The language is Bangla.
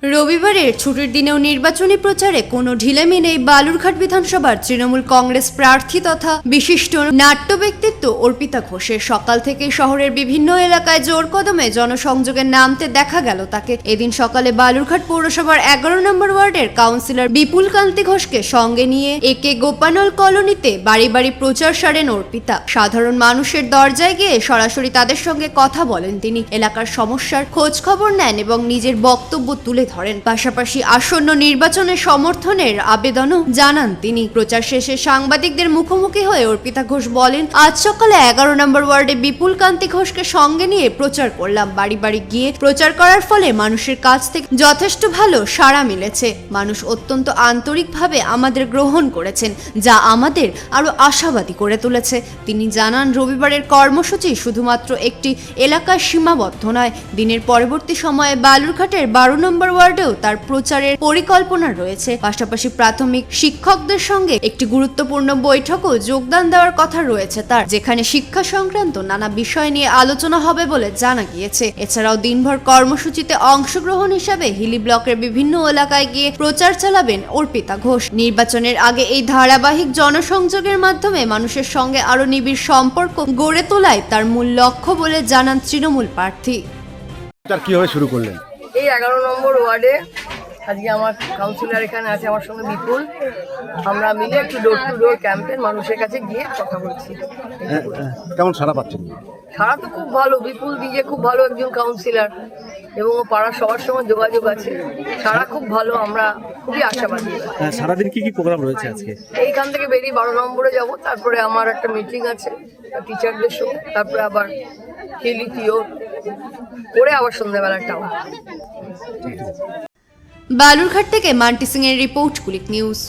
রবিবারের ছুটির দিনেও নির্বাচনী প্রচারে কোনো ঢিলেমি নেই বালুরঘাট বিধানসভার তৃণমূল কংগ্রেস প্রার্থী তথা বিশিষ্ট নাট্য ব্যক্তিত্ব অর্পিতা ঘোষের। সকাল থেকেই শহরের বিভিন্ন এলাকায় জোর কদমে জনসংযোগে নামতে দেখা গেল তাকে। এদিন সকালে বালুরঘাট পৌরসভার 11 নম্বর ওয়ার্ডের কাউন্সিলর বিপুল কান্তি ঘোষকে সঙ্গে নিয়ে একে গোপানল কলোনিতে বাড়ি বাড়ি প্রচার সারেন অর্পিতা। সাধারণ মানুষের দরজায় গিয়ে সরাসরি তাদের সঙ্গে কথা বলেন তিনি, এলাকার সমস্যার খোঁজ খবর নেন এবং নিজের বক্তব্য তুলে ধরেন। পাশাপাশি আসন্ন নির্বাচনের সমর্থনের আবেদনও জানান তিনি। প্রচার শেষে সাংবাদিকদের মুখোমুখি হয়ে অর্পিতা ঘোষ বলেন, আজ সকালে 11 নম্বর ওয়ার্ডে বিপুল কান্তি ঘোষকে সঙ্গে নিয়ে প্রচার করলাম। বাড়ি বাড়ি গিয়ে প্রচার করার ফলে মানুষের কাছ থেকে যথেষ্ট ভালো সাড়া মিলেছে। মানুষ অত্যন্ত আন্তরিকভাবে আমাদের গ্রহণ করেছেন, যা আমাদের আরো আশাবাদী করে তুলেছে। তিনি জানান, রবিবারের কর্মসূচি শুধুমাত্র একটি এলাকার সীমাবদ্ধ নয়। দিনের পরবর্তী সময়ে বালুরঘাটের 12 নম্বর ওয়ার্ডেও তার প্রচারের পরিকল্পনা রয়েছে। পাশাপাশি প্রাথমিক শিক্ষকদের সঙ্গে একটি গুরুত্বপূর্ণ বৈঠকও যোগদান দেওয়ার কথা রয়েছে তার, যেখানে শিক্ষা সংক্রান্ত নানা বিষয় নিয়ে আলোচনা হবে বলে জানা গিয়েছে। এছাড়াও দিনভর কর্মসূচিতে অংশগ্রহণ হিসাবে হিলি ব্লকের বিভিন্ন এলাকায় গিয়ে প্রচার চালাবেন অর্পিতা ঘোষ। নির্বাচনের আগে এই ধারাবাহিক জনসংযোগের মাধ্যমে মানুষের সঙ্গে আরো নিবিড় সম্পর্ক গড়ে তোলাই তার মূল লক্ষ্য বলে জানান তৃণমূল প্রার্থী। কিভাবে শুরু করলেন? এই 11 নম্বর ওয়ার্ডে আজকে আমার কাউন্সিলর এখানে আছে, আমার সঙ্গে বিপুল, আমরা মিলে একটু ডোর টু ডোর ক্যাম্পেন মানুষের কাছে গিয়ে কথা বলছি। কেমন সাড়া পাচ্ছেন? সারা তো খুব ভালো, বিপুল নিজে খুব ভালো একজন কাউন্সিলর এবং ও পাড়ার সবার সঙ্গে যোগাযোগ আছে। সারা খুব ভালো, আমরা খুবই আশাবাদী। সারাদিন কি কি প্রোগ্রাম রয়েছে আজকে? এইখান থেকে বেরিয়ে 12 নম্বরে যাব, তারপরে আমার একটা মিটিং আছে টিচারদের সঙ্গে, তারপরে আবার হিলিতিও করে আবার সন্ধ্যাবেলা টাউন। বালুরঘাট থেকে মান্টি সিং এর রিপোর্ট, কুলিক নিউজ।